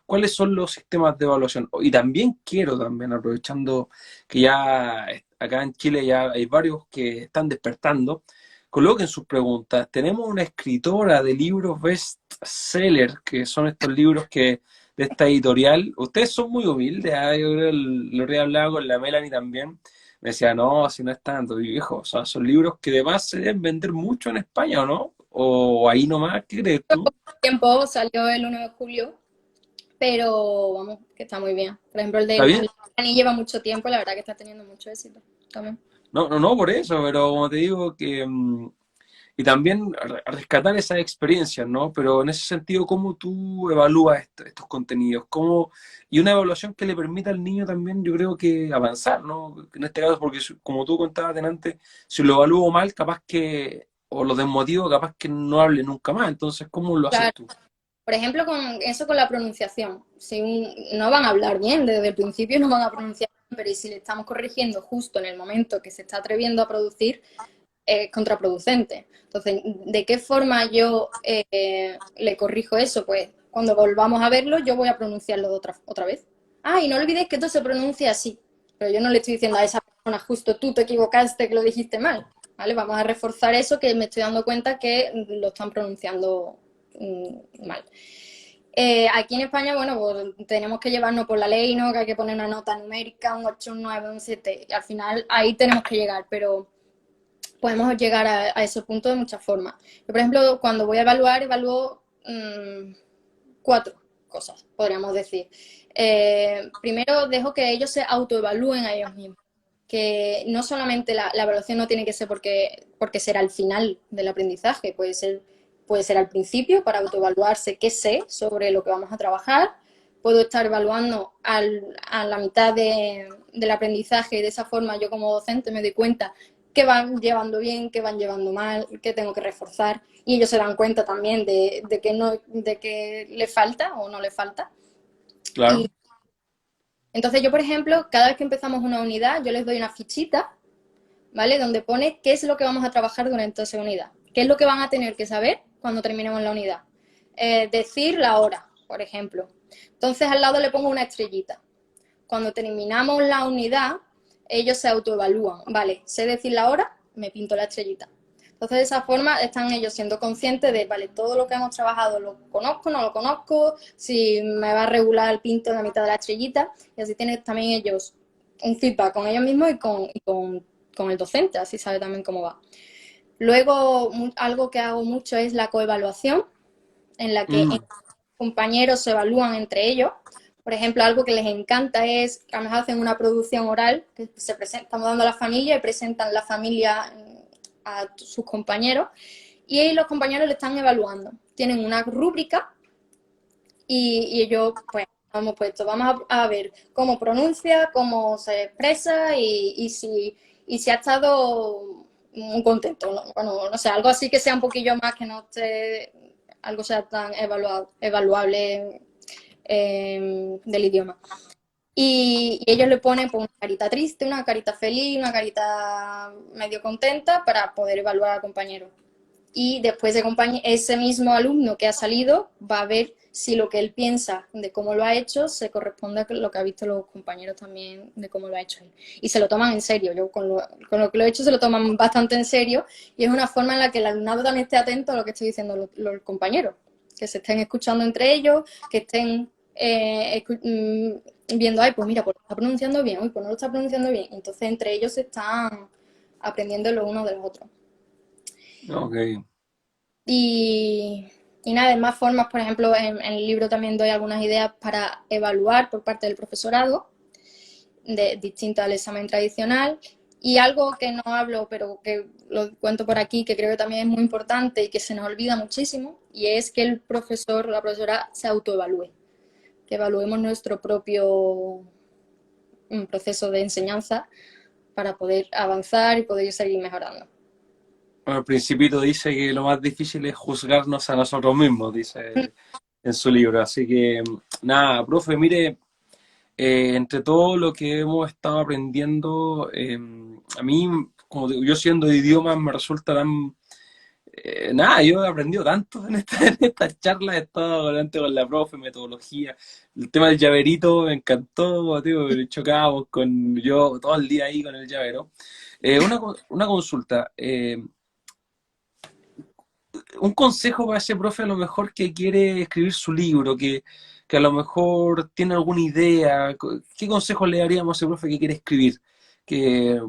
¿Cuáles son los sistemas de evaluación? Y también quiero, también aprovechando que ya acá en Chile ya hay varios que están despertando, coloquen sus preguntas. Tenemos una escritora de libros bestseller, que son estos libros que de esta editorial. Ustedes son muy humildes, ¿ah? Yo creo que lo he hablado con la Melanie también. Me decía, no, si no es tanto, y viejo, o sea, son libros que además se deben vender mucho en España, ¿o no? O ahí nomás, ¿qué crees tú? Tiempo salió el 1 de julio, pero vamos, que está muy bien. Por ejemplo, ¿Está bien? el Dani lleva mucho tiempo, la verdad que está teniendo mucho éxito también. No, no, no, por eso, pero como te digo que y también rescatar esas experiencias, ¿no? Pero en ese sentido, ¿cómo tú evalúas estos contenidos? Y una evaluación que le permita al niño también, yo creo que avanzar, ¿no? En este caso, porque como tú contabas antes, si lo evalúo mal, capaz que, o lo desmotivo, capaz que no hable nunca más. Entonces, ¿cómo lo haces Claro. tú? Por ejemplo, con eso con la pronunciación. Si no van a hablar bien, desde el principio no van a pronunciar bien, pero si le estamos corrigiendo justo en el momento que se está atreviendo a producir, es contraproducente. Entonces, ¿de qué forma yo le corrijo eso? Pues cuando volvamos a verlo, yo voy a pronunciarlo otra vez. Ah, y no olvidéis que esto se pronuncia así. Pero yo no le estoy diciendo a esa persona, justo tú te equivocaste, que lo dijiste mal. ¿Vale? Vamos a reforzar eso que me estoy dando cuenta que lo están pronunciando mal. Aquí en España, bueno, pues tenemos que llevarnos por la ley, ¿no? Que hay que poner una nota numérica, un 8, un 9, un 7, y al final ahí tenemos que llegar, pero podemos llegar a ese punto de muchas formas. Yo, por ejemplo, cuando voy a evaluar, evalúo 4 cosas, podríamos decir. Primero, dejo que ellos se autoevalúen a ellos mismos. Que no solamente la evaluación no tiene que ser porque será el final del aprendizaje, puede ser al principio para autoevaluarse qué sé sobre lo que vamos a trabajar, puedo estar evaluando a la mitad del aprendizaje y de esa forma yo como docente me doy cuenta que van llevando bien, que van llevando mal, que tengo que reforzar y ellos se dan cuenta también de que le falta o no le falta. Claro. Y entonces yo, por ejemplo, cada vez que empezamos una unidad, yo les doy una fichita, ¿vale? Donde pone qué es lo que vamos a trabajar durante esa unidad, qué es lo que van a tener que saber cuando terminemos la unidad. Decir la hora, por ejemplo. Entonces al lado le pongo una estrellita. Cuando terminamos la unidad, ellos se autoevalúan. Vale, sé decir la hora, me pinto la estrellita. Entonces de esa forma están ellos siendo conscientes de, vale, todo lo que hemos trabajado lo conozco, no lo conozco, si me va a regular el pinto en la mitad de la estrellita, y así tienen también ellos un feedback con ellos mismos con el docente, así sabe también cómo va. Luego, algo que hago mucho es la coevaluación, en la que Mm, compañeros se evalúan entre ellos. Por ejemplo, algo que les encanta es que a lo mejor hacen una producción oral, que estamos dando a la familia y presentan la familia a sus compañeros, y ahí los compañeros le están evaluando. Tienen una rúbrica y ellos, pues, hemos puesto, vamos a ver cómo pronuncia, cómo se expresa y si ha estado muy contento, ¿no? Bueno, no sé, algo así que sea un poquillo más, que no esté, algo sea tan evaluable del idioma. Y ellos le ponen pues, una carita triste, una carita feliz, una carita medio contenta para poder evaluar al compañero. Y después ese mismo alumno que ha salido va a ver si lo que él piensa de cómo lo ha hecho se corresponde a lo que ha visto los compañeros también de cómo lo ha hecho él. Y se lo toman en serio. Yo con lo que lo he hecho se lo toman bastante en serio y es una forma en la que el alumnado también esté atento a lo que estoy diciendo los compañeros. Que se estén escuchando entre ellos, que estén viendo, ay, pues mira, pues lo está pronunciando bien, uy, pues no lo está pronunciando bien. Entonces entre ellos se están aprendiendo los unos de los otros. ok. Y, y nada, de más formas, por ejemplo, en el libro también doy algunas ideas para evaluar por parte del profesorado, distinto al examen tradicional. Y algo que no hablo, pero que lo cuento por aquí, que creo que también es muy importante y que se nos olvida muchísimo, y es que el profesor o la profesora se autoevalúe, que evaluemos nuestro propio proceso de enseñanza para poder avanzar y poder seguir mejorando. Bueno, el Principito dice que lo más difícil es juzgarnos a nosotros mismos, dice en su libro. Así que, nada, profe, mire, entre todo lo que hemos estado aprendiendo, a mí, como digo, yo siendo de idiomas, me resulta tan... nada, yo he aprendido tanto en en estas charlas, he estado delante con la profe, metodología, el tema del llaverito me encantó, tío, chocábamos con yo todo el día ahí con el llavero. Una consulta, un consejo para ese profe a lo mejor que quiere escribir su libro, que a lo mejor tiene alguna idea, ¿qué consejo le daríamos a ese profe que quiere escribir? Que,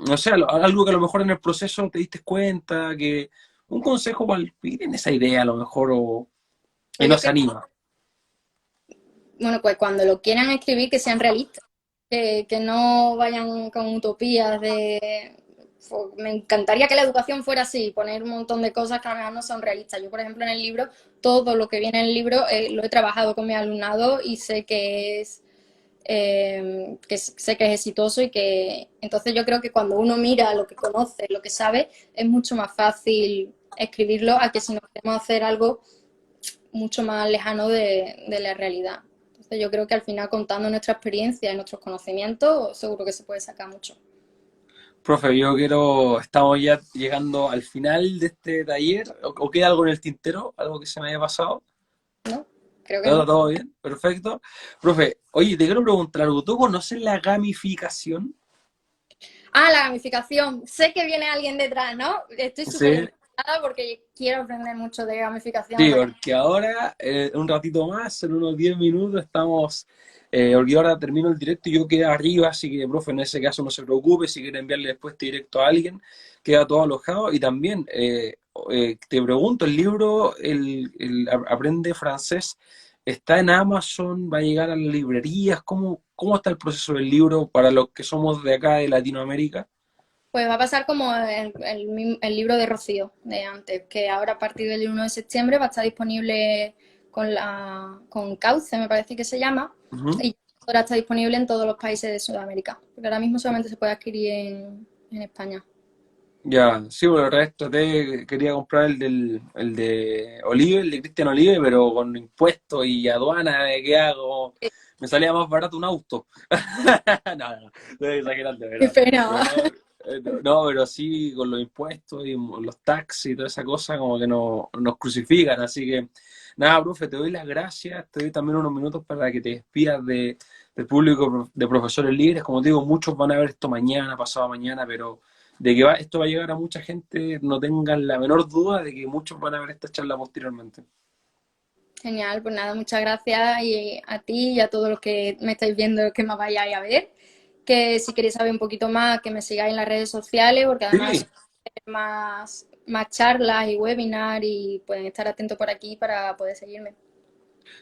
no sé, algo que a lo mejor en el proceso te diste cuenta, que un consejo para el que tiene esa idea a lo mejor y Pues no yo se creo, anima. bueno, pues cuando lo quieran escribir, que sean realistas, que no vayan con utopías me encantaría que la educación fuera así, poner un montón de cosas que a lo mejor no son realistas. Yo, por ejemplo, en el libro, todo lo que viene en el libro lo he trabajado con mi alumnado y sé sé que es exitoso y que entonces yo creo que cuando uno mira lo que conoce, lo que sabe, es mucho más fácil escribirlo a que si nos queremos hacer algo mucho más lejano de la realidad. Entonces yo creo que al final contando nuestra experiencia y nuestros conocimientos, seguro que se puede sacar mucho. Profe, yo quiero, estamos ya llegando al final de este taller, o queda algo en el tintero, algo que se me haya pasado. ¿No? Creo que ¿Todo, no. todo bien? Perfecto. Profe, oye, te quiero preguntar algo. ¿Tú conoces la gamificación? Ah, la gamificación. Sé que viene alguien detrás, ¿no? Estoy súper Sí, interesada porque quiero aprender mucho de gamificación. sí, porque ahora, un ratito más, en unos 10 minutos, estamos, porque ahora termino el directo y yo quedé arriba, así que, profe, en ese caso no se preocupe, si quiere enviarle después este directo a alguien, queda todo alojado. Y también, te pregunto, el libro, Aprende Francés, ¿está en Amazon? ¿Va a llegar a las librerías? ¿Cómo está el proceso del libro para los que somos de acá, de Latinoamérica? Pues va a pasar como el libro de Rocío de antes, que ahora a partir del 1 de septiembre va a estar disponible con Cauce, me parece que se llama, Ujú. y ahora está disponible en todos los países de Sudamérica, porque ahora mismo solamente se puede adquirir en España. Ya, sí, bueno, la verdad quería comprar el de Olive, el de Cristian Olive, pero con impuestos y aduana, ¿qué hago? Me salía más barato un auto. No, no, estoy exagerando, de Qué verdad. Pero pena. no, no, pero sí con los impuestos y los taxis y toda esa cosa, como que nos crucifican. Así que, nada, profe, te doy las gracias, te doy también unos minutos para que te despidas del público de profesores libres. Como te digo, muchos van a ver esto mañana, pasado mañana, pero de que esto va a llegar a mucha gente, no tengan la menor duda de que muchos van a ver esta charla posteriormente. Genial, pues nada, muchas gracias y a ti y a todos los que me estáis viendo que me vayáis a ver. Que si queréis saber un poquito más, que me sigáis en las redes sociales, porque además Sí, suelo hacer más charlas y webinars y pueden estar atentos por aquí para poder seguirme.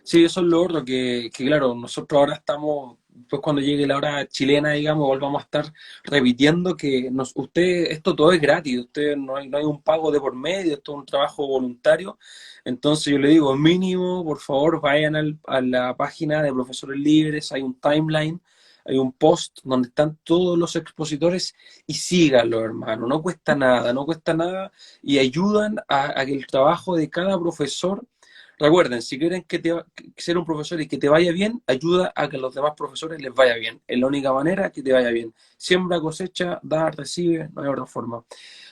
sí, eso es lo otro, que claro, nosotros ahora estamos, pues cuando llegue la hora chilena, digamos, volvamos a estar repitiendo que usted, esto todo es gratis, usted no hay un pago de por medio, esto es un trabajo voluntario. Entonces yo le digo, mínimo, por favor, vayan a la página de Profesores Libres, hay un timeline, hay un post donde están todos los expositores y síganlo, hermano, no cuesta nada, no cuesta nada y ayudan a que el trabajo de cada profesor. Recuerden, si quieren ser un profesor y que te vaya bien, ayuda a que a los demás profesores les vaya bien. Es la única manera que te vaya bien. Siembra, cosecha, da, recibe, no hay otra forma.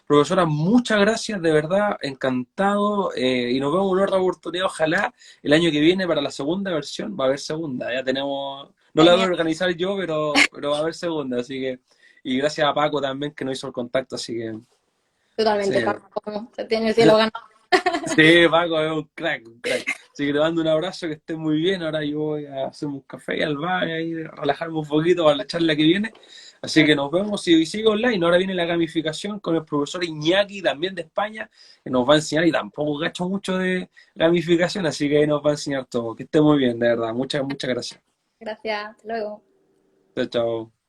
Profesora, muchas gracias, de verdad, encantado. Y nos vemos en otra oportunidad, ojalá el año que viene para la segunda versión. Va a haber segunda, ya tenemos, no la voy a Genial, organizar yo, pero va a haber segunda, así que, y gracias a Paco también que nos hizo el contacto, así que, sí. totalmente, Paco, se tiene el cielo ganado. Sí, Paco es un crack, un crack. Así que te mando un abrazo, que estés muy bien. Ahora yo voy a hacer un café al bar y a relajarme un poquito para la charla que viene. Así que nos vemos y sigue online. Ahora viene la gamificación con el profesor Iñaki, también de España, que nos va a enseñar y tampoco gacho mucho de gamificación, así que ahí nos va a enseñar todo. Que esté muy bien, de verdad. Muchas, muchas gracias. Gracias, hasta luego. Chao, chao.